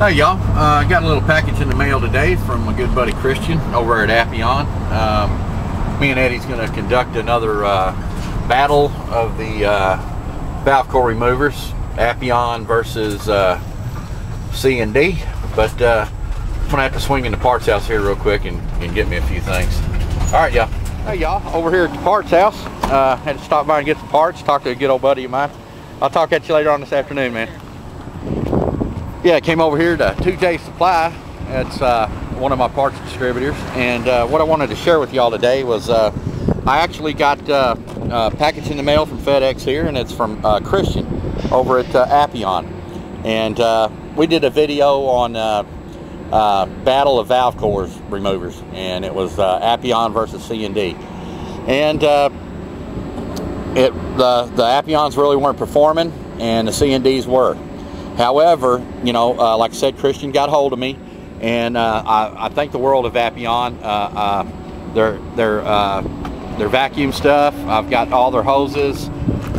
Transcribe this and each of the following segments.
Hey y'all, I got a little package in the mail today from my good buddy Christian over at Appion. Me and Eddie's going to conduct another battle of the valve core removers, Appion versus C&D. But I'm going to have to swing in the parts house here real quick and get me a few things. All right, y'all. Hey y'all, over here at the parts house. Had to stop by and get some parts, talk to a good old buddy of mine. I'll talk at you later on this afternoon, man. Yeah, I came over here to 2J Supply. It's one of my parts distributors, and what I wanted to share with y'all today was I actually got a package in the mail from FedEx here, and it's from Christian over at Appion. And we did a video on battle of valve cores removers, and it was Appion versus C&D. And the Appions really weren't performing, and the C&Ds were. However, you know, like I said, Christian got hold of me, and I thank the world of Appion. Their vacuum stuff, I've got all their hoses.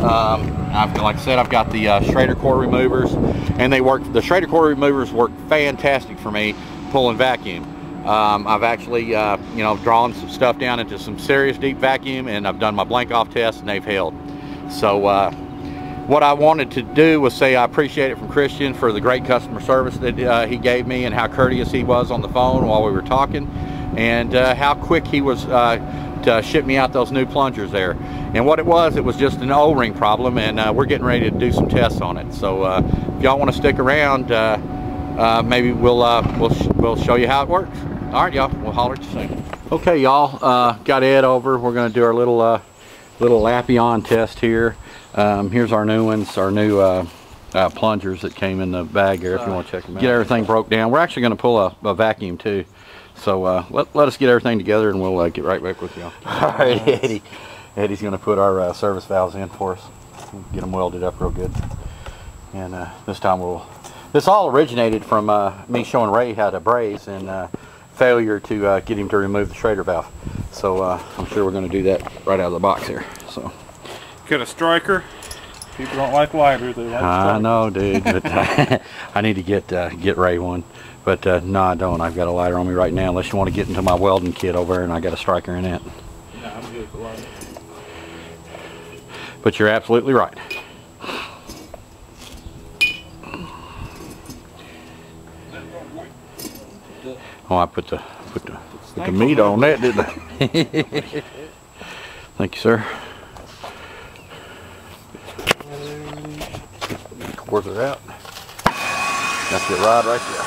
Like I said, I've got the Schrader core removers, and they work. The Schrader core removers work fantastic for me pulling vacuum. I've actually, you know, drawn some stuff down into some serious deep vacuum, and I've done my blank off tests, and they've held. So. What I wanted to do was say I appreciate it from Christian for the great customer service that he gave me, and how courteous he was on the phone while we were talking, and how quick he was to ship me out those new plungers there. And what it was just an O-ring problem, and we're getting ready to do some tests on it. So if y'all want to stick around, maybe we'll show you how it works. All right, y'all, we'll holler at you soon. Okay, y'all, got Ed over. We're going to do our little Appion test here. Here's our new ones, our new plungers that came in the bag there, if you want to check them out. Get everything broke down. We're actually going to pull a vacuum too. So let us get everything together, and we'll get right back with you. All right, Eddie's going to put our service valves in for us. Get them welded up real good. And this time this all originated from me showing Ray how to braze, and failure to get him to remove the Schrader valve. So I'm sure we're going to do that right out of the box here. So. Got a striker. People don't like lighters. They like I know, dude, but I need to get Ray one. But no, I don't. I've got a lighter on me right now. Unless you want to get into my welding kit over there, and I got a striker in it. No, I'm good for lighter. But you're absolutely right. Oh, I put the meat on that, didn't I? Thank you, sir. Where's it out? That's your rod right there.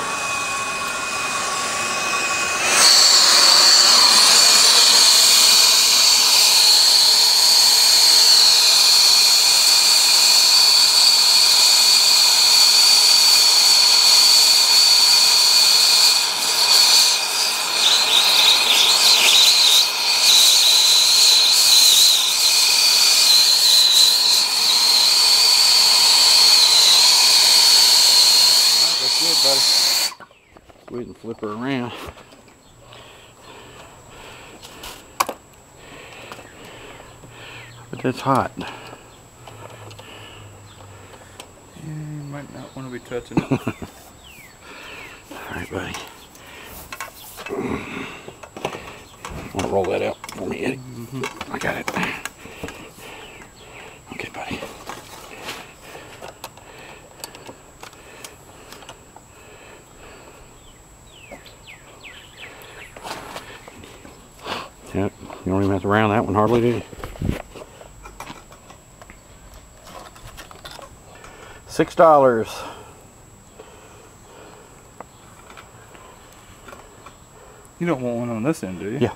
Go ahead and flip her around. But that's hot. You might not want to be touching it. Alright, buddy. Want to roll that out for me, Eddie? I got it. Okay, buddy. Yep, you don't even have to round that one hardly, do you? $6. You don't want one on this end, do you? Yeah.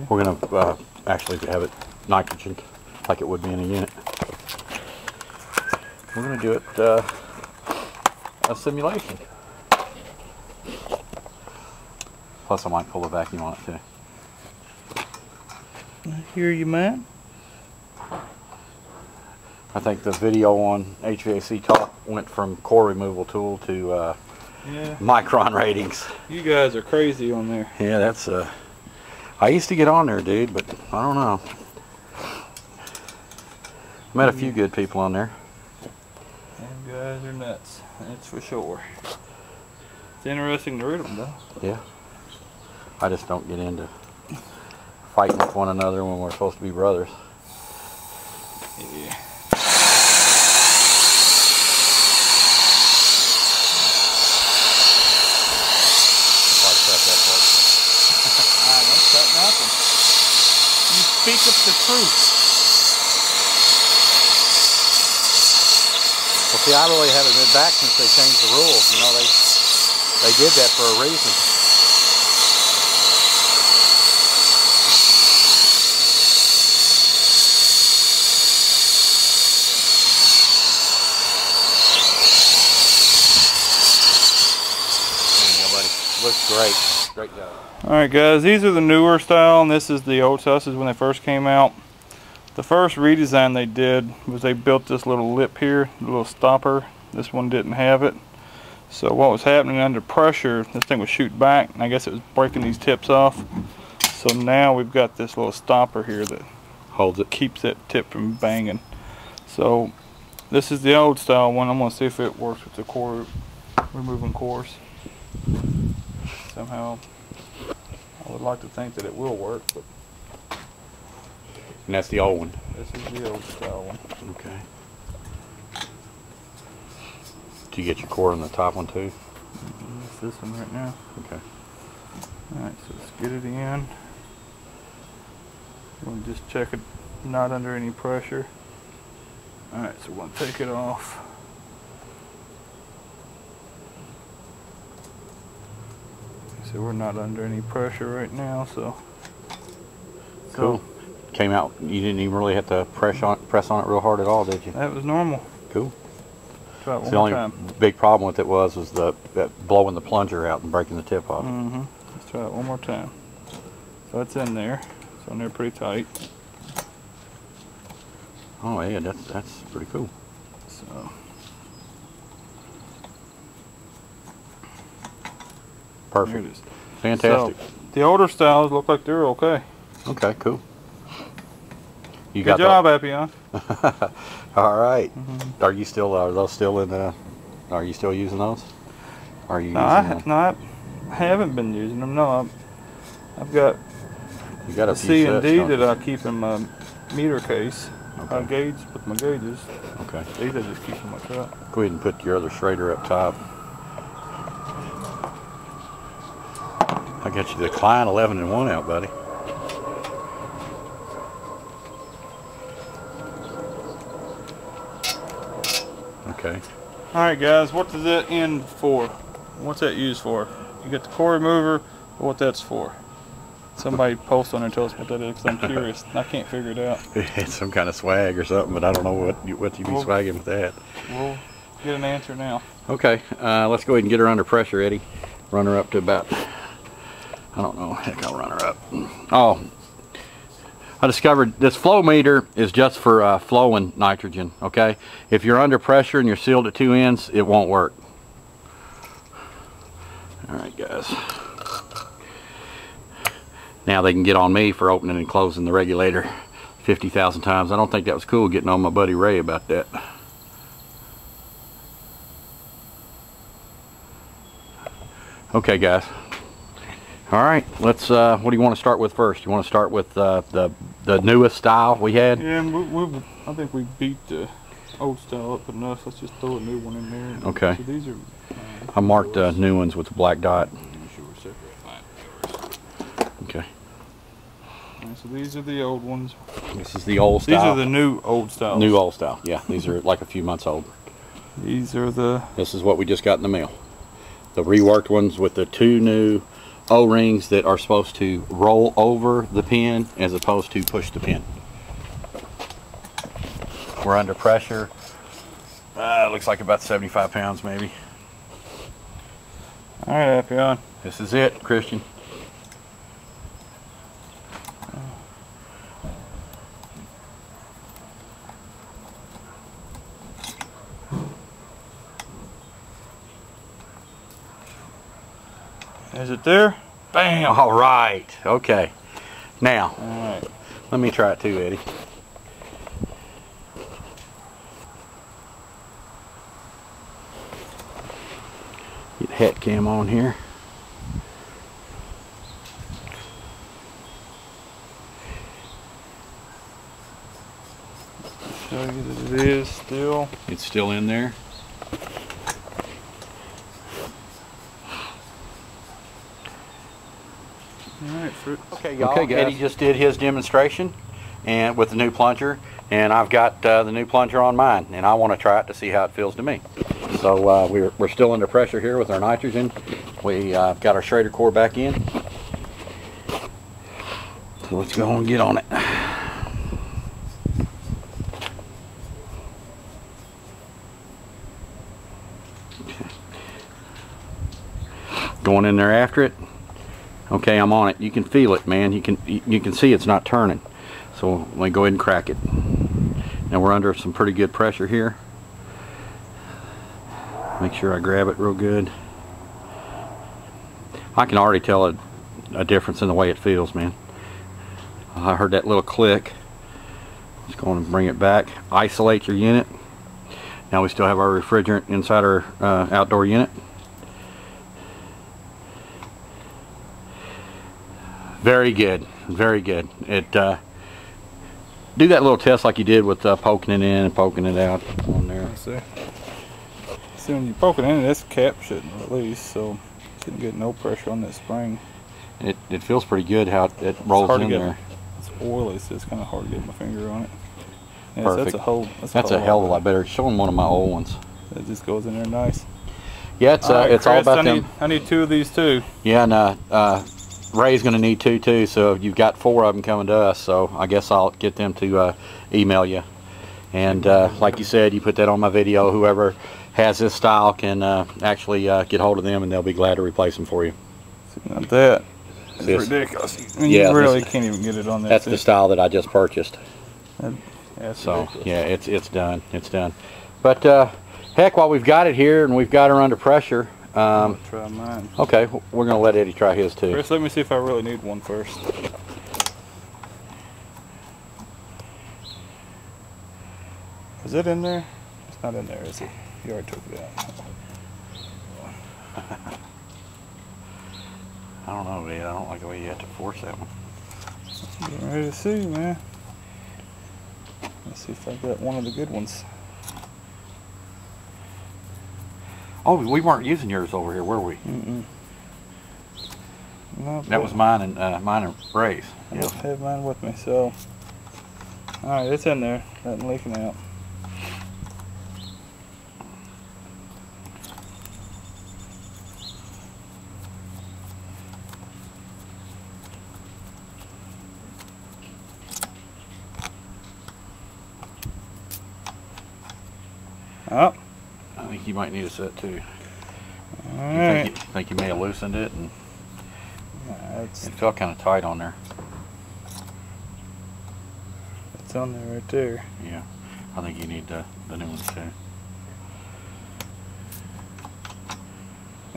We're going to actually have it nitrogen like it would be in a unit. We're going to do it a simulation. Plus I might pull a vacuum on it too. I hear you, man. I think the video on HVAC Talk went from core removal tool to micron ratings. You guys are crazy on there. Yeah, that's I used to get on there, dude, but I don't know. Met a few good people on there. Them guys are nuts, that's for sure. It's interesting to read them, though. Yeah. I just don't get into fighting with one another when we're supposed to be brothers. Yeah. I don't cut nothing. You speak up the truth. Well, see, I really haven't been back since they changed the rules. You know, they did that for a reason. There you go, buddy. Looks great. Great job. Alright guys, these are the newer style and this is the old style. This is when they first came out. The first redesign they did was they built this little lip here, a little stopper. This one didn't have it. So what was happening under pressure, this thing would shoot back and I guess it was breaking these tips off. So now we've got this little stopper here that Holds it. keeps that tip from banging. So this is the old style one. I'm going to see if it works with the core, removing cores. Somehow I would like to think that it will work, but And that's the old one. this is the old style one. Okay. Do you get your core on the top one too? It's this one right now. Okay. Alright, so let's get it in. We'll just check it not under any pressure. Alright, so we're going to take it off. So we're not under any pressure right now, so. Cool. Came out. You didn't even really have to press on it real hard at all, did you? That was normal. Cool. Try it one The more only time. big problem with it was that blowing the plunger out and breaking the tip off. Let's try it one more time. So it's in there. It's on there pretty tight. Oh yeah, that's pretty cool. So. Perfect. There it is. Fantastic. So, the older styles look like they're okay. Okay, cool. You Good got job, Appion. All right. Are you still? Are those still in? Are you still using those? Are you? No, I haven't been using them. No, I've got You got a a few C and sets, D don't you? that I keep in my meter case. I Okay. gauge with my gauges. Okay. These I just keep in my truck. Go ahead and put your other Schrader up top. I got you the Klein 11 and 1 out, buddy. Okay. Alright guys, what does that end for? What's that used for? You get the core remover, or what that's for? Somebody post on there and tell us what that is, because I'm curious. I can't figure it out. It's some kind of swag or something, but I don't know what you be Well- swagging with that. We'll get an answer now. Okay, let's go ahead and get her under pressure, Eddie. Run her up to about, I don't know, heck, I'll run her up. Oh, I discovered this flow meter is just for flowing nitrogen, okay? If you're under pressure and you're sealed at two ends, it won't work. All right, guys. Now they can get on me for opening and closing the regulator 50,000 times. I don't think that was cool getting on my buddy Ray about that. Okay, guys. All right, let's. What do you want to start with first? You want to start with the newest style we had? Yeah, I think we beat the old style up enough. Let's just throw a new one in there. Okay. So these are. I marked new ones with a black dot. Okay. Alright, so these are the old ones. This is the old style. These are the new old styles. New old style. Yeah, these are like a few months old. These are the. This is what we just got in the mail. The reworked ones with the two new O-rings that are supposed to roll over the pin as opposed to push the pin. We're under pressure. Looks like about 75 pounds maybe. All right, Appion. This is it, Christian. Is it there? Bam! All right. Okay. Now, All right. let me try it too, Eddie. Get head cam on here. Show you that it is still. It's still in there. Alright, Fritz. Okay, y'all. Okay, Eddie just did his demonstration and with the new plunger, and I've got the new plunger on mine, and I want to try it to see how it feels to me. So we're still under pressure here with our nitrogen. We got our Schrader core back in. So let's go and get on it. Going in there after it. Okay, I'm on it. You can feel it, man. You can see it's not turning. So let me go ahead and crack it. Now we're under some pretty good pressure here. Make sure I grab it real good. I can already tell a difference in the way it feels, man. I heard that little click. Just going to bring it back. Isolate your unit. Now we still have our refrigerant inside our outdoor unit. Very good, very good. It do that little test like you did with poking it in and poking it out on there. I see. See, when you poke it in, this cap shouldn't release, so it shouldn't get no pressure on that spring. It feels pretty good how it rolls in there. It's oily, so it's kind of hard to get my finger on it. Yeah, perfect. So that's a hell of a lot better. Show them one of my old ones. It just goes in there nice. Yeah, it's right, it's Chris, all about them. I need 2 of these too. Yeah, and Ray's going to need 2 too, so you've got 4 of them coming to us, so I guess I'll get them to email you. And like you said, you put that on my video. Whoever has this style can actually get hold of them, and they'll be glad to replace them for you. Not that. It's ridiculous. I mean, yeah, you really can't even get it on there. That's the style that I just purchased. So yeah, it's done. It's done. But heck, while we've got it here and we've got her under pressure, I'll try mine. Okay, we're going to let Eddie try his too. Chris, let me see if I really need one first. Is it in there? It's not in there, is it? You already took it out. I don't know, man. I don't like the way you have to force that one. Getting ready to see, man. Let's see if I got one of the good ones. Oh, we weren't using yours over here, were we? Mm-mm. No, that was mine and Ray's. I just have mine with me, so. Alright, it's in there. Nothing leaking out. Oh. I think you might need a set too. Alright. You think you may have loosened it, and it felt kind of tight on there. It's on there right there. Yeah, I think you need the new ones too.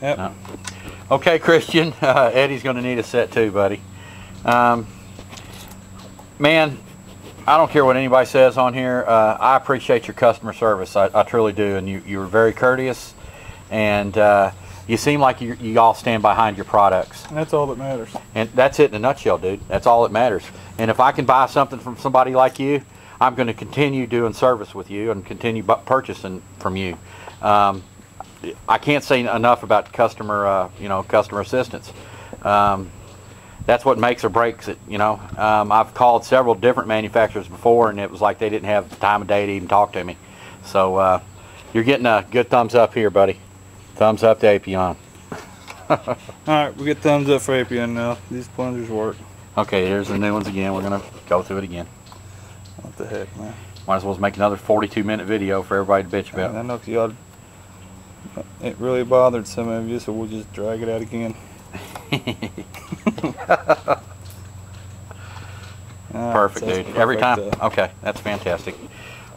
Yep. No. Okay, Christian, Eddie's going to need a set too, buddy. Man, I don't care what anybody says on here. I appreciate your customer service. I truly do, and you were very courteous, and you seem like you all stand behind your products. And that's all that matters. And that's it in a nutshell, dude. That's all that matters. And if I can buy something from somebody like you, I'm going to continue doing service with you and continue purchasing from you. I can't say enough about customer, customer assistance. That's what makes or breaks it, you know. I've called several different manufacturers before, and it was like they didn't have the time of day to even talk to me. So you're getting a good thumbs up here, buddy. Thumbs up to Appion. Alright, we get thumbs up for Appion now. These plungers work. Okay, here's the new ones again. We're going to go through it again. What the heck, man. Might as well make another 42-minute video for everybody to bitch about. I know y'all, it really bothered some of you, so we'll just drag it out again. Perfect, dude. Every time. Okay, that's fantastic.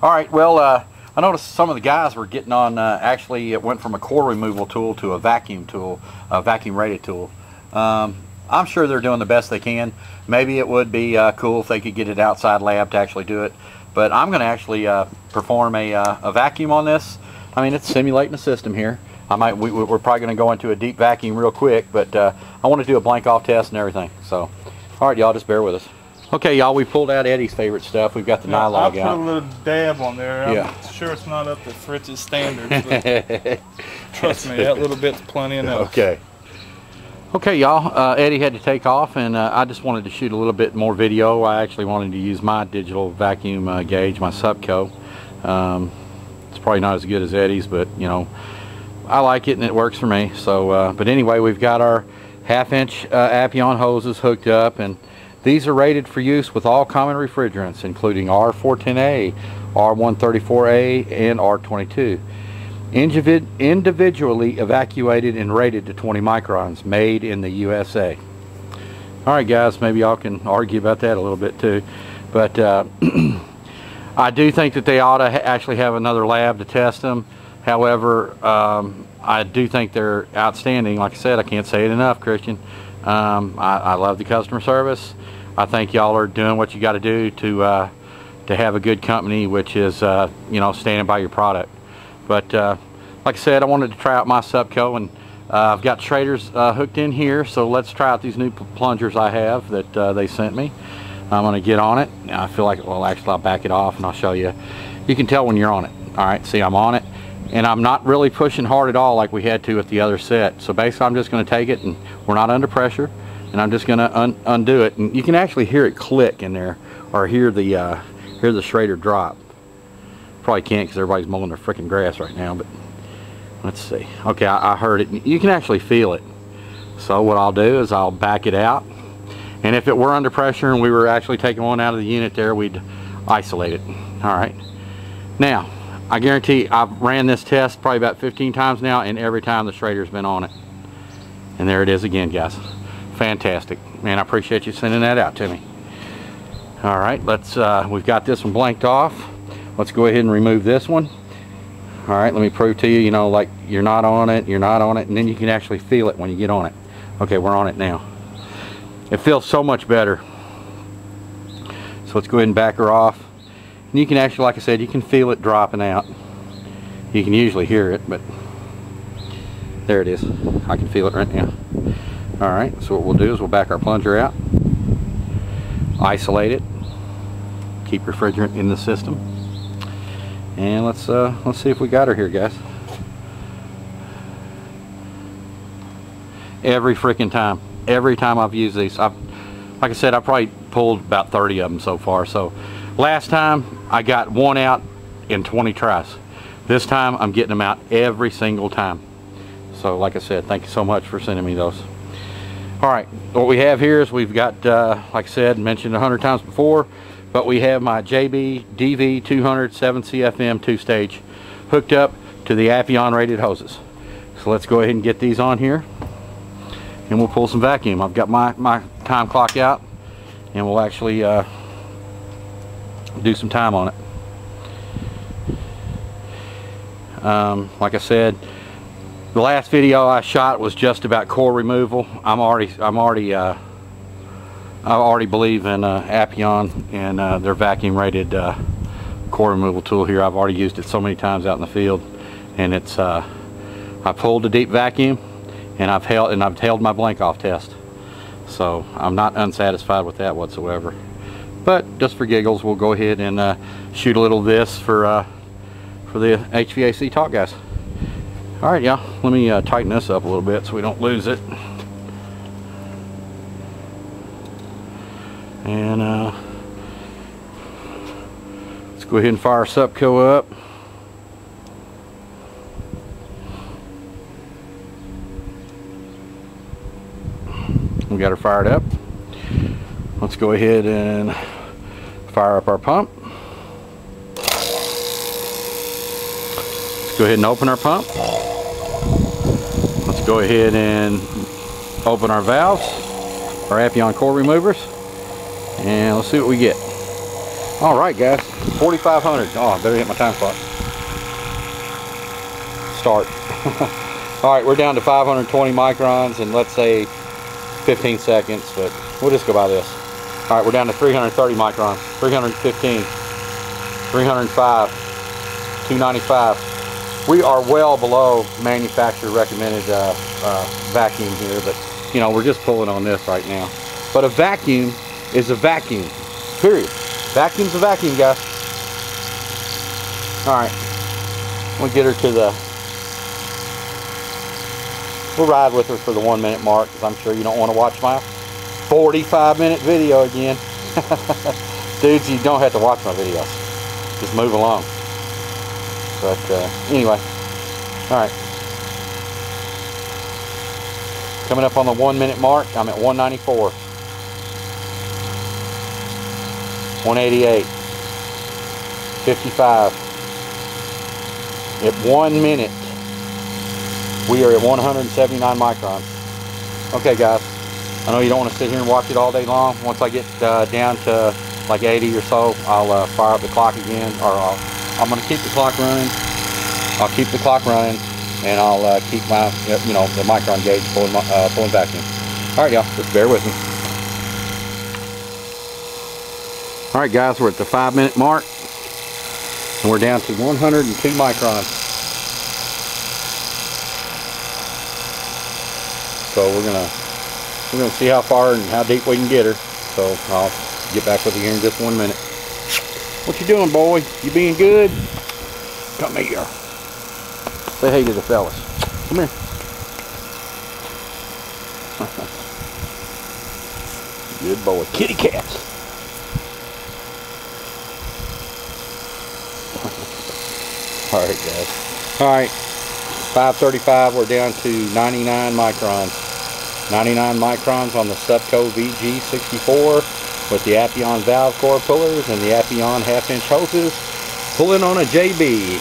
All right, well, I noticed some of the guys were getting on, actually it went from a core removal tool to a vacuum tool, a vacuum rated tool. I'm sure they're doing the best they can. Maybe it would be cool if they could get it outside lab to actually do it. But I'm going to actually perform a vacuum on this. I mean, it's simulating a system here. We're probably going to go into a deep vacuum real quick, but I want to do a blank off test and everything. So, all right, y'all, just bear with us. Okay, y'all, we pulled out Eddie's favorite stuff. We've got the Nylog out. I put a little dab on there. Yeah. I'm sure it's not up to Fritz's standards, but trust me, that little bit's plenty enough. Okay. Okay, y'all, Eddie had to take off, and I just wanted to shoot a little bit more video. I actually wanted to use my digital vacuum gauge, my Subco. It's probably not as good as Eddie's, but, you know, I like it and it works for me. So, but anyway, we've got our 1/2-inch Appion hoses hooked up, and these are rated for use with all common refrigerants, including R410A, R134A, and R22. Individually evacuated and rated to 20 microns, made in the USA. All right, guys, maybe y'all can argue about that a little bit too, but I do think that they ought to actually have another lab to test them. However, I do think they're outstanding. Like I said, I can't say it enough, Christian. I love the customer service. I think y'all are doing what you got to do to have a good company, which is you know, standing by your product. But like I said, I wanted to try out my Subco, and I've got Schrader's hooked in here. So let's try out these new plungers I have that they sent me. I'm going to get on it. Now, I feel like, well, actually, I'll back it off and I'll show you. You can tell when you're on it. All right, see, I'm on it. And I'm not really pushing hard at all like we had to with the other set. So basically I'm just going to take it, and we're not under pressure, and I'm just going to undo it. And you can actually hear it click in there, or hear the Schrader drop. Probably can't because everybody's mowing their freaking grass right now, but let's see. Okay, I heard it. You can actually feel it. So what I'll do is I'll back it out, and if it were under pressure and we were actually taking one out of the unit there, we'd isolate it. All right. Now, I guarantee I've ran this test probably about 15 times now, and every time the Schrader's been on it. And there it is again, guys. Fantastic. Man, I appreciate you sending that out to me. All right, let's, we've got this one blanked off. Let's go ahead and remove this one. All right, let me prove to you, you know, like you're not on it, and then you can actually feel it when you get on it. Okay, we're on it now. It feels so much better. So let's go ahead and back her off. And you can actually, like I said, you can feel it dropping out. You can usually hear it, but there it is. I can feel it right now. All right, so what we'll do is we'll back our plunger out, isolate it, keep refrigerant in the system, and let's see if we got her here, guys. Every freaking time, every time I've used these, like I said, I've probably pulled about 30 of them so far. So last time I got one out in 20 tries. This time I'm getting them out every single time. So like I said, thank you so much for sending me those. All right, what we have here is we've got, like I said, mentioned 100 times before, but we have my JB DV 200 7CFM 2-stage hooked up to the Appion rated hoses. So let's go ahead and get these on here, and we'll pull some vacuum. I've got my time clock out, and we'll actually do some time on it. Like I said, the last video I shot was just about core removal. I already believe in Appion and their vacuum rated core removal tool here. I've already used it so many times out in the field, and it's I pulled a deep vacuum, and I've held my blank off test. So I'm not unsatisfied with that whatsoever. But just for giggles, we'll go ahead and shoot a little of this for the HVAC talk, guys. All right, y'all, let me tighten this up a little bit so we don't lose it. And let's go ahead and fire our Subco up. We got her fired up. Let's go ahead and fire up our pump. Let's go ahead and open our pump. Let's go ahead and open our valves, our Appion core removers, and let's see what we get. All right, guys, 4,500. Oh, I better hit my time clock. Start. All right, we're down to 520 microns, and let's say 15 seconds, but we'll just go by this. All right, we're down to 330 microns, 315, 305, 295, we are well below manufacturer recommended vacuum here, but you know, we're just pulling on this right now. But a vacuum is a vacuum, period. Vacuum's a vacuum, guys. All right, we'll get her to the, we'll ride with her for the 1 minute mark, because I'm sure you don't want to watch my 45-minute video again. Dudes, you don't have to watch my videos. Just move along. But anyway, all right. Coming up on the 1 minute mark, I'm at 194. 188. 55. At 1 minute, we are at 179 microns. Okay, guys. I know you don't want to sit here and watch it all day long. Once I get down to like 80 or so, I'll fire up the clock again, or I'm going to keep the clock running. I'll keep the clock running, and I'll keep my, you know, the micron gauge pulling vacuum. All right, y'all, just bear with me. All right, guys, we're at the 5 minute mark, and we're down to 102 microns. So we're gonna see how far and how deep we can get her. So I'll get back with you here in just 1 minute. What you doing, boy? You being good? Come here. Say hey to the fellas. Come here. Good boy. Kitty cats. Alright, guys. Alright. 535, we're down to 99 microns. 99 microns on the Subco VG64 with the Appion valve core pullers and the Appion 1/2 inch hoses, pulling on a JB.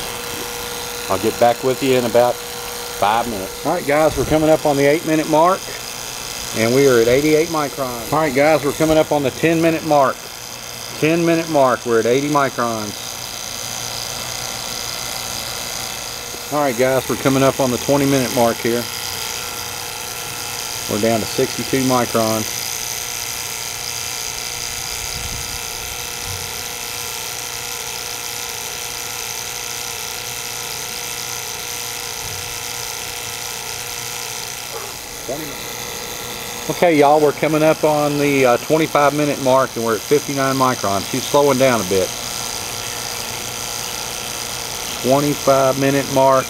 I'll get back with you in about 5 minutes. Alright, guys, we're coming up on the 8 minute mark, and we are at 88 microns. Alright, guys, we're coming up on the 10 minute mark. 10 minute mark, we're at 80 microns. Alright, guys, we're coming up on the 20 minute mark here. We're down to 62 microns. Okay, y'all, we're coming up on the 25 minute mark, and we're at 59 microns. She's slowing down a bit. 25 minute mark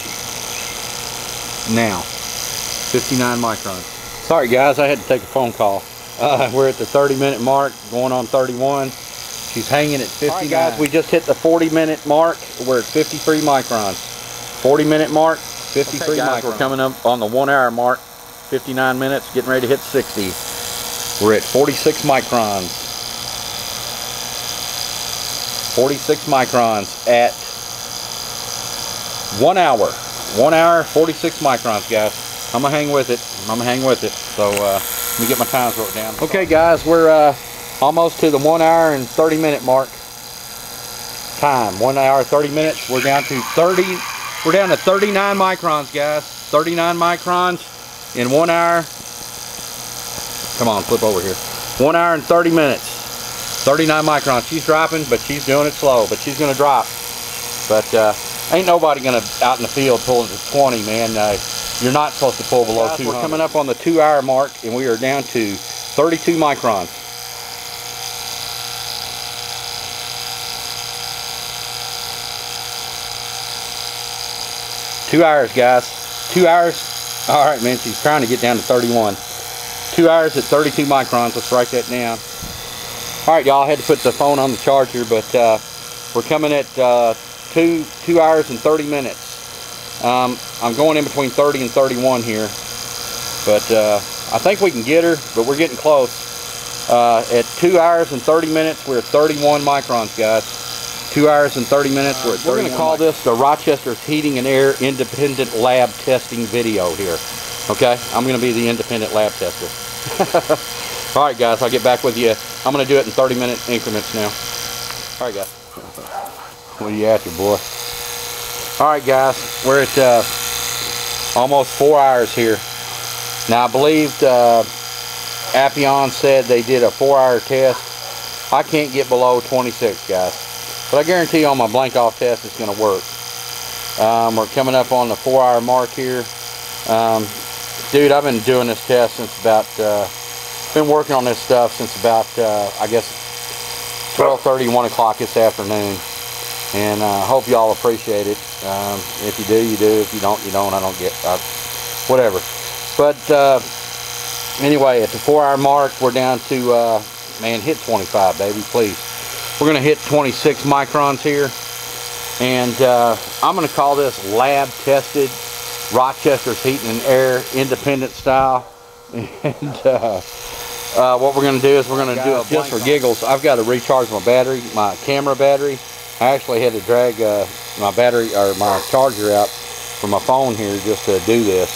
now. 59 microns. Sorry, guys, I had to take a phone call. We're at the 30 minute mark, going on 31. She's hanging at 59. All right, guys, we just hit the 40 minute mark. We're at 53 microns. 40 minute mark, 53 okay, guys, microns. We're coming up on the 1 hour mark. 59 minutes, getting ready to hit 60. We're at 46 microns. 46 microns at 1 hour. 1 hour, 46 microns, guys. I'm gonna hang with it. So let me get my times wrote down. Okay, guys, we're almost to the 1 hour and 30 minute mark. Time 1 hour 30 minutes. We're down to 30. We're down to 39 microns, guys. 39 microns. In 1 hour, come on, flip over here. 1 hour and 30 minutes, 39 microns. She's dropping, but she's doing it slow, but she's gonna drop. But ain't nobody gonna out in the field pulling to 20, man. You're not supposed to pull below 200. We're coming up on the 2 hour mark, and we are down to 32 microns. Two hours, guys. 2 hours. All right, man, she's trying to get down to 31. 2 hours at 32 microns. Let's write that down. All right, y'all, I had to put the phone on the charger, but we're coming at 2 hours and 30 minutes. I'm going in between 30 and 31 here, but I think we can get her, but we're getting close. At 2 hours and 30 minutes, we're at 31 microns, guys. 2 hours and 30 minutes, we're at 31. We're going to call this the Rochester's Heating and Air Independent Lab Testing video here. Okay, I'm going to be the independent lab tester. All right, guys, I'll get back with you. I'm going to do it in 30-minute increments now. All right, guys. What are you after, boy? All right, guys, we're at almost 4 hours here. Now, I believed Appion said they did a 4 hour test. I can't get below 26, guys. But I guarantee you on my blank off test it's going to work. We're coming up on the 4-hour mark here. Dude, I've been doing this test since about, been working on this stuff since about, I guess, 12:30, 1 o'clock this afternoon. And I hope y'all appreciate it. If you do, you do. If you don't, you don't. I don't get, whatever. But anyway, at the 4-hour mark, we're down to, man, hit 25, baby, please. We're going to hit 26 microns here. And I'm going to call this lab tested Rochester's heating and air independent style. And what we're going to do is we're going to do it just for giggles. I've got to recharge my battery, my camera battery. I actually had to drag my battery or my charger out for my phone here just to do this.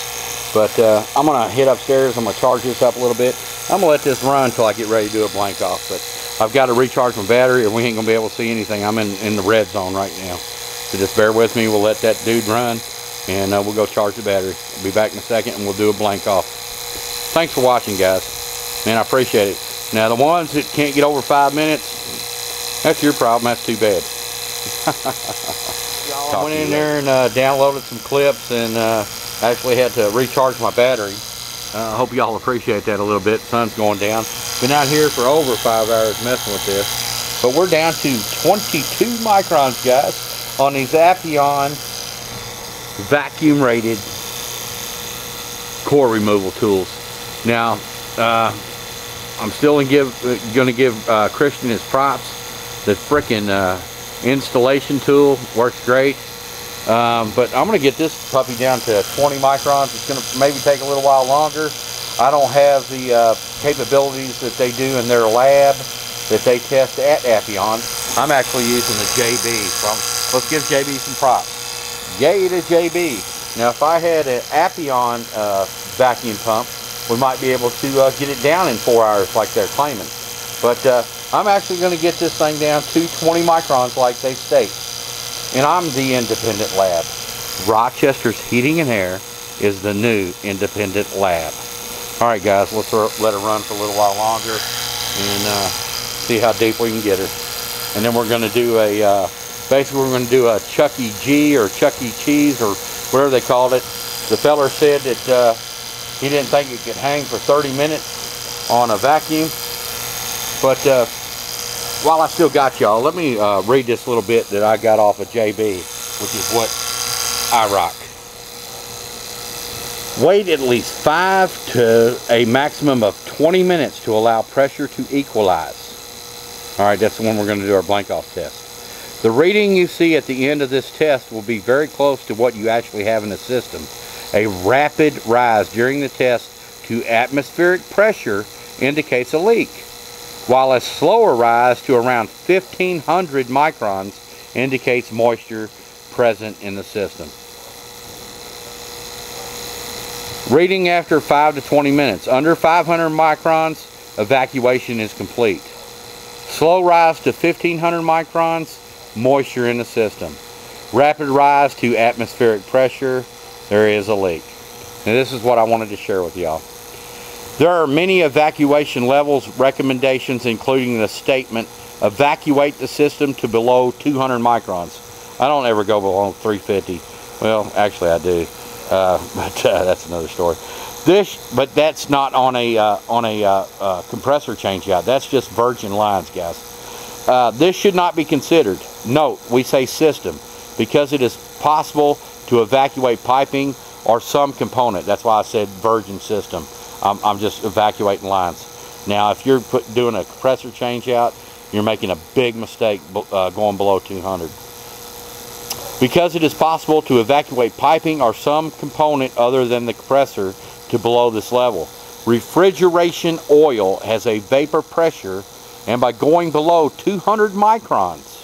But I'm going to head upstairs. I'm going to charge this up a little bit. I'm going to let this run until I get ready to do a blank off. But I've got to recharge my battery or we ain't going to be able to see anything. I'm in the red zone right now. So just bear with me. We'll let that dude run and we'll go charge the battery. I'll be back in a second and we'll do a blank off. Thanks for watching, guys. Man, I appreciate it. Now, the ones that can't get over 5 minutes, that's your problem. That's too bad. I went in there and downloaded some clips and actually had to recharge my battery. I hope y'all appreciate that a little bit. Sun's going down. Been out here for over 5 hours messing with this. But we're down to 22 microns, guys, on these Appion vacuum rated core removal tools. Now, I'm still going to give Christian his props. The frickin' installation tool works great. But I'm going to get this puppy down to 20 microns. It's going to maybe take a little while longer. I don't have the capabilities that they do in their lab that they test at Appion. I'm actually using the JB. So let's give JB some props. Yay to JB. Now, if I had an Appion vacuum pump, we might be able to get it down in 4 hours like they're claiming. But I'm actually going to get this thing down to 20 microns like they state. And I'm the independent lab. Rochester's Heating and Air is the new independent lab. Alright guys, let's let her run for a little while longer and see how deep we can get her. And then we're going to do a, basically we're going to do a Chuck E. G or Chuck E. Cheese or whatever they called it. The feller said that he didn't think it could hang for 30 minutes on a vacuum. But while I still got y'all, let me read this little bit that I got off of JB, which is what I rock. Wait at least 5 to a maximum of 20 minutes to allow pressure to equalize. Alright, that's the one we're going to do our blank off test. The reading you see at the end of this test will be very close to what you actually have in the system. A rapid rise during the test to atmospheric pressure indicates a leak, while a slower rise to around 1500 microns indicates moisture present in the system. Reading after 5 to 20 minutes. Under 500 microns, evacuation is complete. Slow rise to 1500 microns, moisture in the system. Rapid rise to atmospheric pressure, there is a leak. Now this is what I wanted to share with y'all. There are many evacuation levels recommendations, including the statement, evacuate the system to below 200 microns. I don't ever go below 350. Well, actually I do. But that's another story. But that's not on a compressor change out. That's just virgin lines, guys. This should not be considered. Note, we say system because it is possible to evacuate piping or some component. That's why I said virgin system. I'm just evacuating lines. Now, if you're doing a compressor change out, you're making a big mistake going below 200. Because it is possible to evacuate piping or some component other than the compressor to below this level. Refrigeration oil has a vapor pressure, and by going below 200 microns,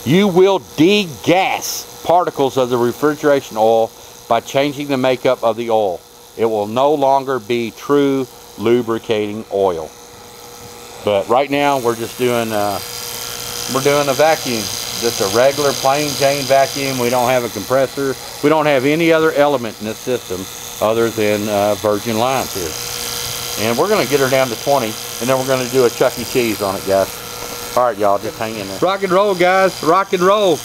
you will degas particles of the refrigeration oil by changing the makeup of the oil. It will no longer be true lubricating oil. But right now we're just doing a vacuum. Just a regular plain Jane vacuum. We don't have a compressor. We don't have any other element in this system other than virgin lines here. And we're going to get her down to 20, and then we're going to do a Chuck E. Cheese on it, guys. All right, y'all, just hang in there. Rock and roll, guys. Rock and roll.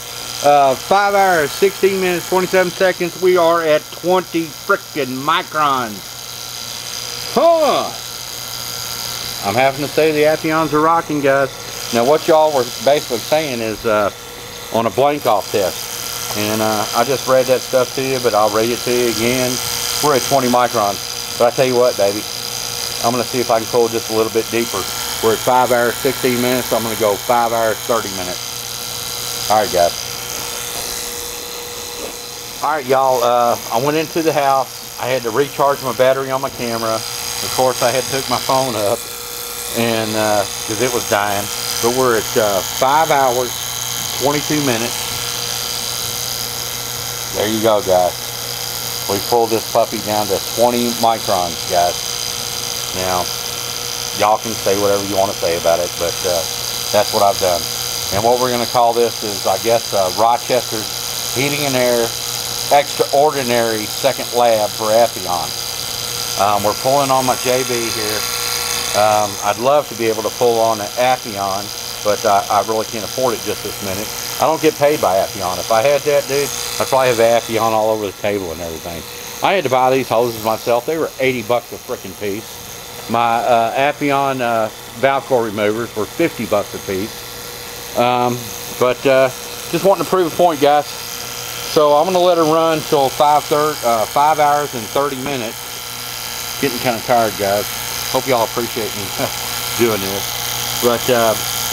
5 hours, 16 minutes, 27 seconds. We are at 20 frickin' microns. Huh. I'm having to say the Appions are rocking, guys. Now what y'all were basically saying is on a blank off test. And I just read that stuff to you, but I'll read it to you again. We're at 20 microns. But I tell you what, baby, I'm going to see if I can pull just a little bit deeper. We're at 5 hours, 16 minutes. So I'm going to go 5 hours, 30 minutes. All right, guys. All right, y'all, I went into the house. I had to recharge my battery on my camera. Of course, I had to hook my phone up, and because it was dying. But we're at 5 hours, 22 minutes. There you go, guys. We pulled this puppy down to 20 microns, guys. Now, y'all can say whatever you want to say about it, but that's what I've done. And what we're going to call this is, I guess, Rochester's Heating and Air Extraordinary Second Lab for Appion. We're pulling on my JB here. I'd love to be able to pull on an Appion, but I really can't afford it just this minute. I don't get paid by Appion. If I had that, dude, I'd probably have Appion all over the table and everything. I had to buy these hoses myself. They were 80 bucks a freaking piece. My Appion valve core removers were 50 bucks a piece. Just wanting to prove a point, guys. So I'm going to let her run till 5 hours and 30 minutes. Getting kind of tired, guys. Hope y'all appreciate me doing this. But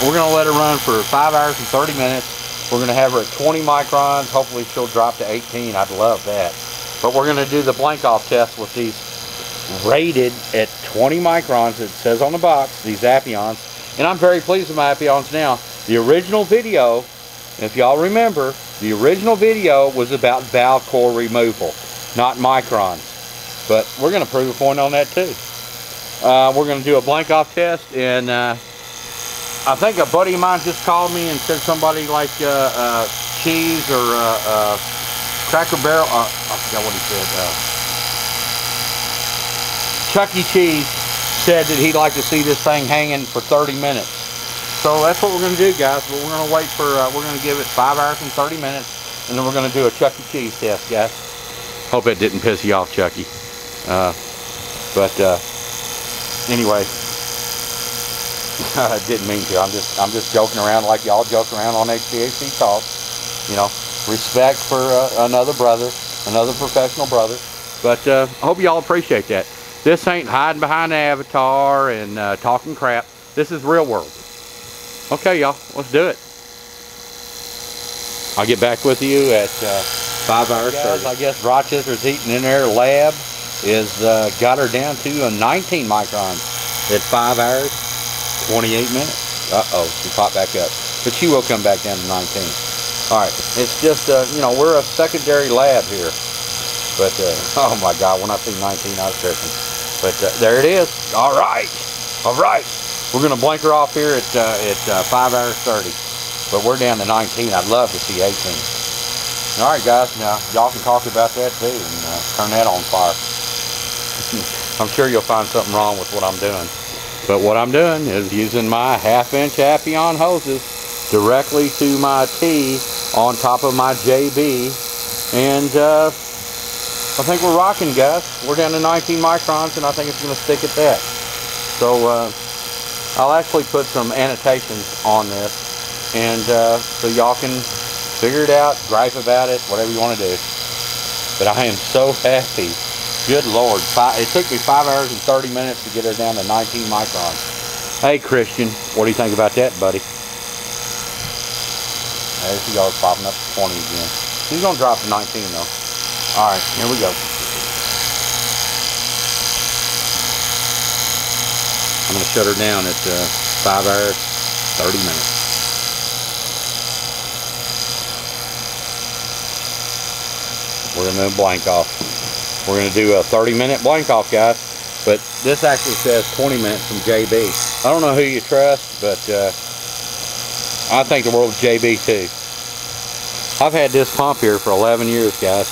we're going to let her run for 5 hours and 30 minutes. We're going to have her at 20 microns. Hopefully she'll drop to 18. I'd love that. But we're going to do the blank off test with these rated at 20 microns. It says on the box, these Appions. And I'm very pleased with my Appions now. The original video, if y'all remember, the original video was about valve core removal, not microns. But we're going to prove a point on that too. We're going to do a blank off test, and I think a buddy of mine just called me and said somebody like cheese or Cracker Barrel. I forgot what he said. Chuck E. Cheese said that he'd like to see this thing hanging for 30 minutes. So that's what we're going to do, guys. But we're going to wait for, we're going to give it 5 hours and 30 minutes, and then we're going to do a Chuck E. Cheese test, guys. Hope it didn't piss you off, Chucky. Anyway, I didn't mean to. I'm just joking around like y'all joke around on HVAC Talk. You know, respect for another brother, another professional brother. But I hope y'all appreciate that. This ain't hiding behind the avatar and talking crap. This is real world. Okay, y'all, let's do it. I'll get back with you at 5 hours 30. I guess Rochester's Heating and Air Lab is got her down to a 19 microns at 5 hours, 28 minutes. Uh-oh, she popped back up. But she will come back down to 19. All right, it's just, you know, we're a secondary lab here. But, oh my God, when I see 19, I was tripping. But there it is. All right. All right. We're going to blink her off here at 5 hours 30. But we're down to 19. I'd love to see 18. All right, guys. Now, y'all can talk about that too and turn that on fire. I'm sure you'll find something wrong with what I'm doing. But what I'm doing is using my 1/2-inch Appion hoses directly to my T on top of my JB. And I think we're rocking, guys. We're down to 19 microns, and I think it's going to stick at that. So I'll actually put some annotations on this, and so y'all can figure it out, gripe about it, whatever you want to do. But I am so happy. Good Lord. It took me 5 hours and 30 minutes to get her down to 19 microns. Hey, Christian, what do you think about that, buddy? There she goes, popping up to 20 again. She's going to drop to 19, though. All right, here we go. I'm going to shut her down at 5 hours, 30 minutes. We're going to blank off. We're going to do a 30-minute blank off, guys. But this actually says 20 minutes from JB. I don't know who you trust, but I think the world of JB too. I've had this pump here for 11 years, guys.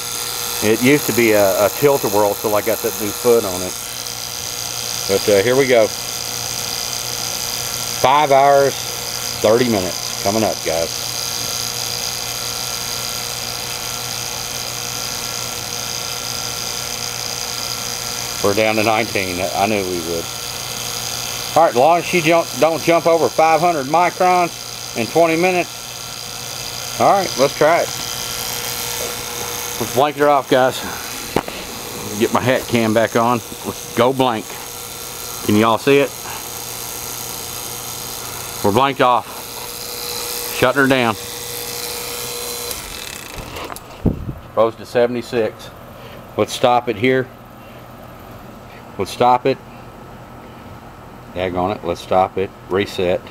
It used to be a tilt-a-whirl till I got that new foot on it. But here we go. 5 hours, 30 minutes coming up, guys. We're down to 19. I knew we would. All right, as long as she don't jump over 500 microns in 20 minutes. All right, let's try it. Let's blanket her off, guys. Get my hat cam back on. Let's go blank. Can y'all see it? We're blanked off. Shutting her down. Rose to 76. Let's stop it here. Let's stop it. Daggone it. Let's stop it. Reset.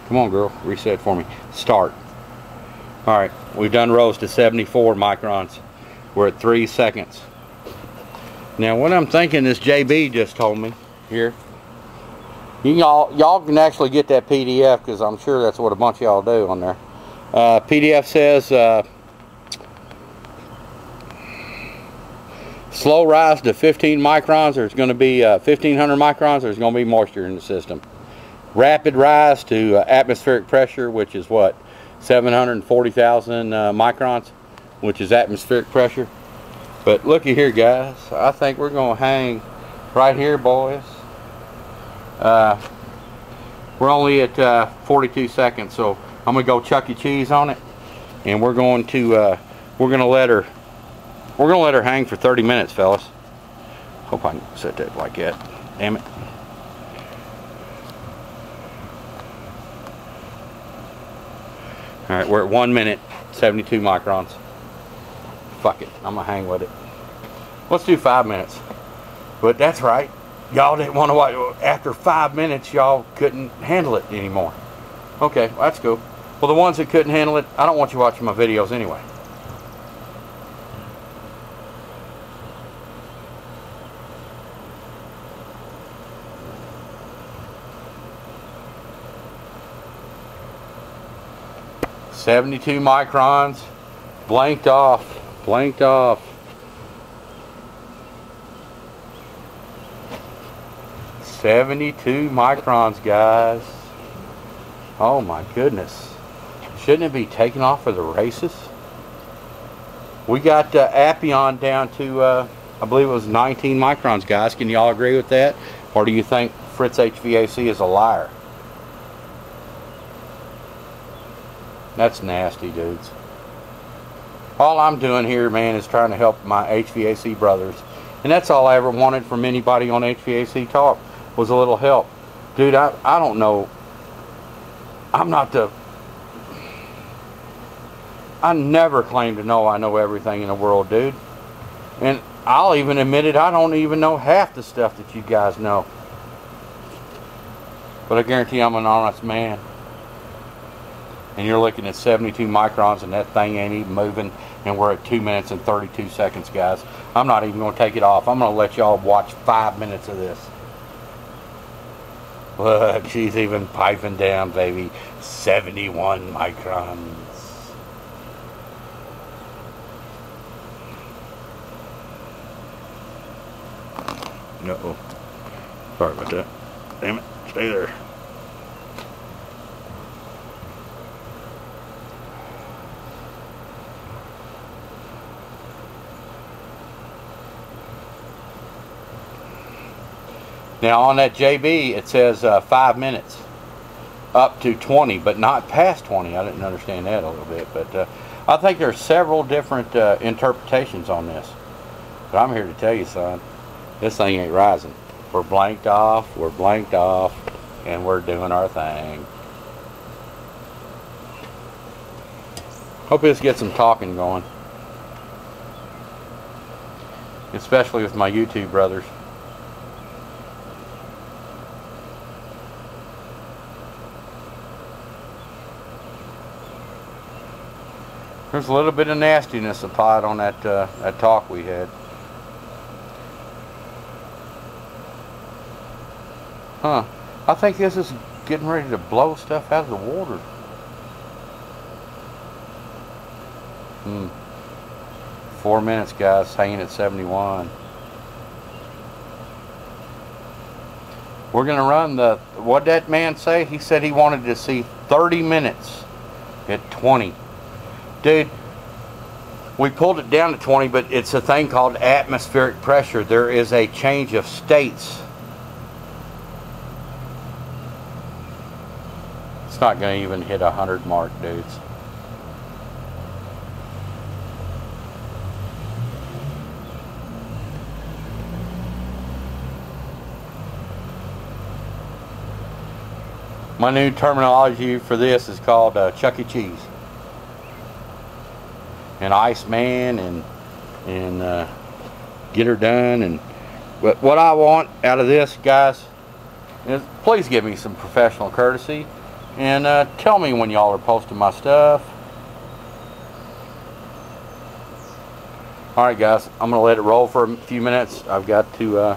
Come on, girl. Reset for me. Start. Alright. We've done rose to 74 microns. We're at 3 seconds. Now, what I'm thinking is JB just told me here. Y'all can actually get that PDF, because I'm sure that's what a bunch of y'all do on there. PDF says slow rise to 15 microns, there's going to be 1500 microns, there's going to be moisture in the system. Rapid rise to atmospheric pressure, which is what, 740,000 microns, which is atmospheric pressure. But looky here, guys, I think we're going to hang right here, boys. We're only at 42 seconds, so I'm gonna go Chuck E. Cheese on it, and we're gonna let her hang for 30 minutes, fellas. Hope I can set that like that. Damn it. All right, we're at 1 minute, 72 microns. Fuck it, I'm gonna hang with it. Let's do 5 minutes. But that's right. Y'all didn't want to watch. After 5 minutes, y'all couldn't handle it anymore. Okay, well, that's cool. Well, the ones that couldn't handle it, I don't want you watching my videos anyway. $72 microns, blanked off, blanked off. 72 microns, guys. Oh my goodness. Shouldn't it be taken off for the races? We got Appion down to, I believe it was 19 microns, guys. Can y'all agree with that? Or do you think Fritz HVAC is a liar? That's nasty, dudes. All I'm doing here, man, is trying to help my HVAC brothers. And that's all I ever wanted from anybody on HVAC Talk, was a little help. Dude, I don't know. I'm not the... I never claim to know I know everything in the world, dude. And I'll even admit it, I don't even know half the stuff that you guys know. But I guarantee I'm an honest man. And you're looking at 72 microns and that thing ain't even moving, and we're at 2 minutes and 32 seconds, guys. I'm not even going to take it off. I'm going to let y'all watch 5 minutes of this. Look, she's even piping down, baby. 71 microns. Uh-oh. Sorry about that. Damn it. Stay there. Now on that JB it says 5 minutes up to 20, but not past 20. I didn't understand that a little bit, but I think there's several different interpretations on this. But I'm here to tell you, son, this thing ain't rising. We're blanked off, and we're doing our thing. Hope this gets some talking going, especially with my YouTube brothers. There's a little bit of nastiness applied on that that talk we had. Huh. I think this is getting ready to blow stuff out of the water. 4 minutes, guys, hanging at 71. We're going to run the... What'd that man say? He said he wanted to see 30 minutes at 20. Dude, We pulled it down to 20, but it's a thing called atmospheric pressure. There is a change of states. It's not going to even hit 100 mark, dudes. My new terminology for this is called Chuck E. Cheese. And Iceman and get her done. And what I want out of this, guys, is please give me some professional courtesy and tell me when y'all are posting my stuff. Alright guys, I'm going to let it roll for a few minutes. I've got to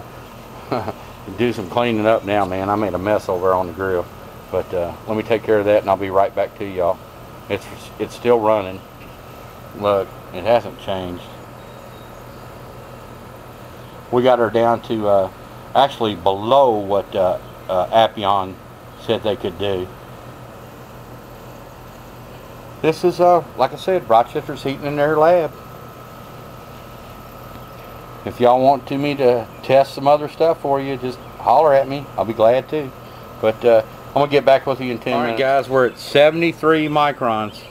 do some cleaning up now, man. I made a mess over on the grill. But let me take care of that and I'll be right back to y'all. It's still running. Look, it hasn't changed. We got her down to actually below what Appion said they could do. This is, like I said, Rochester's heating in their lab. If y'all want me to test some other stuff for you, just holler at me. I'll be glad to. But I'm going to get back with you in 10 minutes. Alright guys, we're at 73 microns.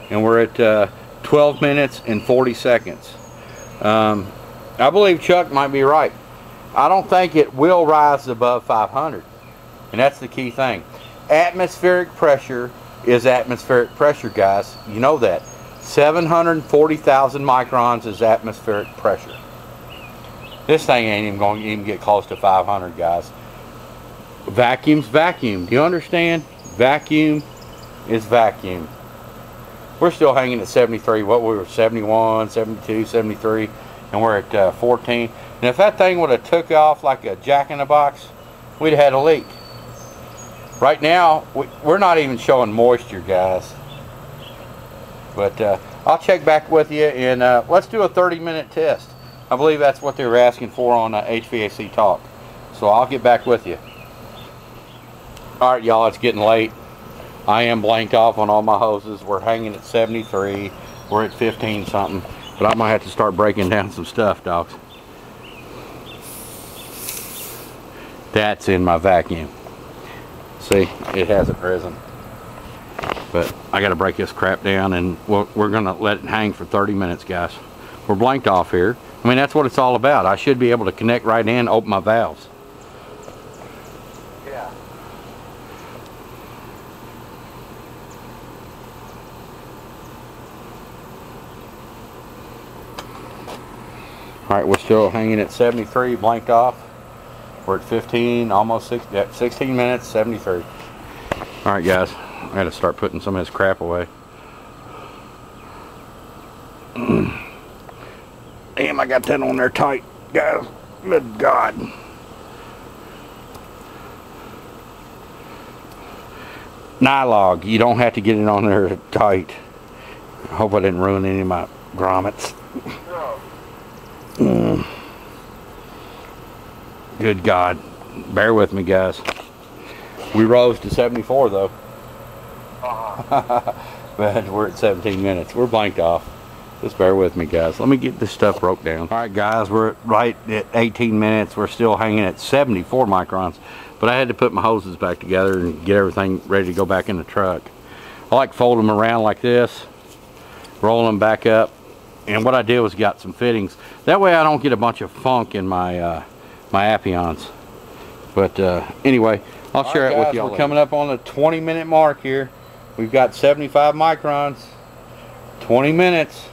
And we're at 12 minutes and 40 seconds. I believe Chuck might be right. I don't think it will rise above 500. And that's the key thing. Atmospheric pressure is atmospheric pressure, guys. You know that. 740,000 microns is atmospheric pressure. This thing ain't even going to even get close to 500, guys. Vacuum's vacuum. Do you understand? Vacuum is vacuum. We're still hanging at 73. What we were 71, 72, 73, and we're at 14. And if that thing would have took off like a jack-in-the-box, we'd have had a leak. Right now, we're not even showing moisture, guys. But I'll check back with you, and let's do a 30-minute test. I believe that's what they were asking for on HVAC Talk. So I'll get back with you. Alright y'all, it's getting late. I am blanked off on all my hoses. We're hanging at 73. We're at 15 something. But I might have to start breaking down some stuff, dogs. That's in my vacuum. See, it hasn't risen. But I got to break this crap down, and we're going to let it hang for 30 minutes, guys. We're blanked off here. I mean, that's what it's all about. I should be able to connect right in, open my valves. Yeah. Alright, we're still hanging at 73, blanked off. We're at 15, almost 16 minutes, 73. Alright guys, I gotta start putting some of this crap away. Damn, I got that on there tight, guys. Good God. Nylog, you don't have to get it on there tight. I hope I didn't ruin any of my grommets. Good God. Bear with me, guys. We rose to 74 though. But we're at 17 minutes. We're blanked off. Just bear with me, guys. Let me get this stuff broke down. Alright guys, we're right at 18 minutes. We're still hanging at 74 microns. But I had to put my hoses back together and get everything ready to go back in the truck. I like fold them around like this, roll them back up. And what I did was got some fittings. That way I don't get a bunch of funk in my my Appions. But anyway, I'll share it with y'all. We're coming up on the 20-minute mark here. We've got 75 microns. 20 minutes.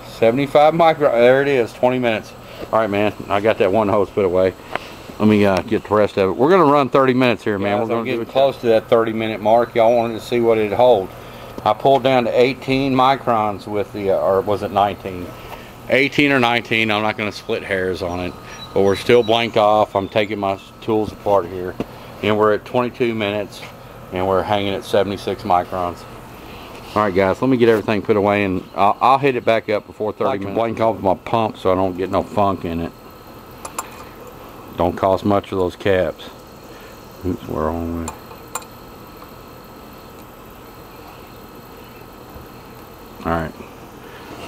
75 microns. There it is, 20 minutes. Alright, man. I got that one hose put away. Let me get the rest of it. We're going to run 30 minutes here, man. We're going to get close to that 30-minute mark. Y'all wanted to see what it'd hold. I pulled down to 18 microns with the, or was it 19? 18 or 19. I'm not going to split hairs on it. But we're still blanked off. I'm taking my tools apart here. And we're at 22 minutes. And we're hanging at 76 microns. Alright guys, let me get everything put away, and I'll hit it back up before 30 minutes. Blank off my pump so I don't get no funk in it. Don't cost much of those caps. Oops, we're on. Alright.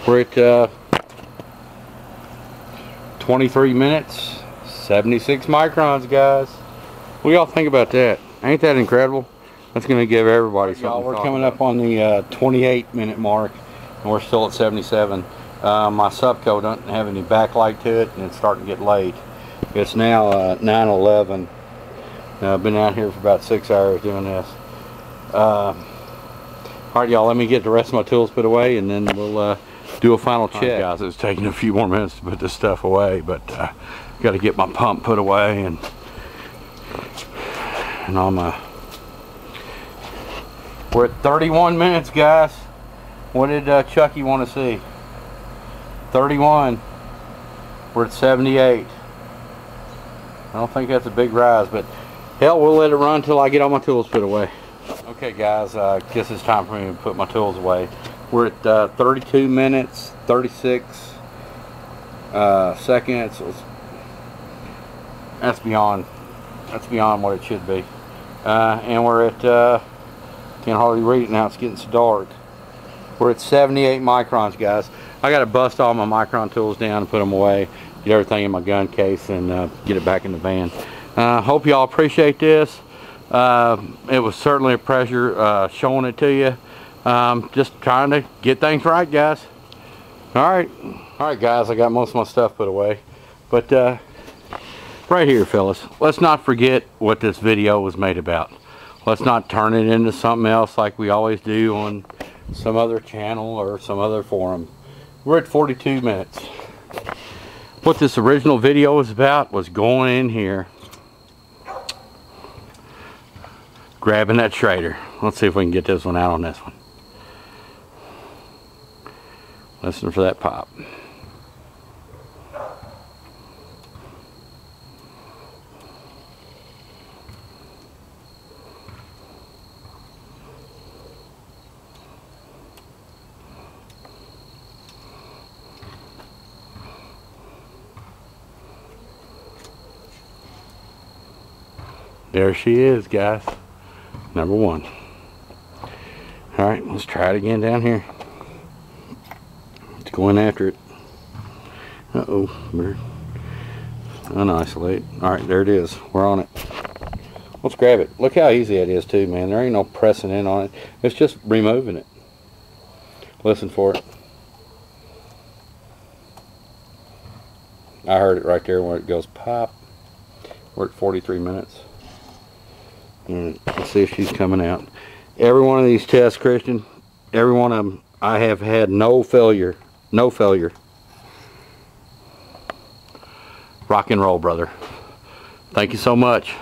We're at 23 minutes, 76 microns, guys. What do y'all think about that? Ain't that incredible? That's going to give everybody something. We're coming up on the 28-minute mark, and we're still at 77. My subco doesn't have any backlight to it, and it's starting to get late. It's now 9:11. I've been out here for about 6 hours doing this. Alright, y'all, let me get the rest of my tools put away, and then we'll do a final check. Right, guys, it's taking a few more minutes to put this stuff away, but got to get my pump put away and all my... We're at 31 minutes, guys. What did Chucky want to see? 31. We're at 78. I don't think that's a big rise, but hell, we'll let it run until I get all my tools put away. Okay, guys, I guess it's time for me to put my tools away. We're at 32 minutes, 36 seconds. That's beyond what it should be. And we're at can't hardly read it now, it's getting so dark. We're at 78 microns, guys. I got to bust all my micron tools down and put them away, get everything in my gun case, and get it back in the van. Hope y'all appreciate this. It was certainly a pleasure showing it to you. Just trying to get things right, guys. Alright, guys, I got most of my stuff put away. But right here, fellas, let's not forget what this video was made about. Let's not turn it into something else like we always do on some other channel or some other forum. We're at 42 minutes. What this original video was about was going in here, grabbing that Schrader. Let's see if we can get this one out on this one. Listen for that pop. There she is, guys. Number one. Alright, let's try it again down here. It's going after it. Uh-oh. We're unisolate. Alright, there it is. We're on it. Let's grab it. Look how easy it is too, man. There ain't no pressing in on it. It's just removing it. Listen for it. I heard it right there when it goes pop. We're at 43 minutes. Let's see if she's coming out. Every one of these tests, Christian, every one of them, I have had no failure. No failure. Rock and roll, brother. Thank you so much.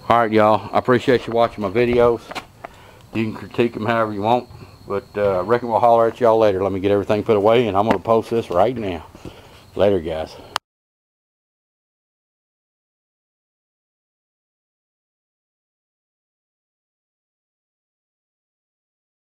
Alright, y'all. I appreciate you watching my videos. You can critique them however you want. But I reckon we'll holler at y'all later. Let me get everything put away, and I'm going to post this right now. Later, guys.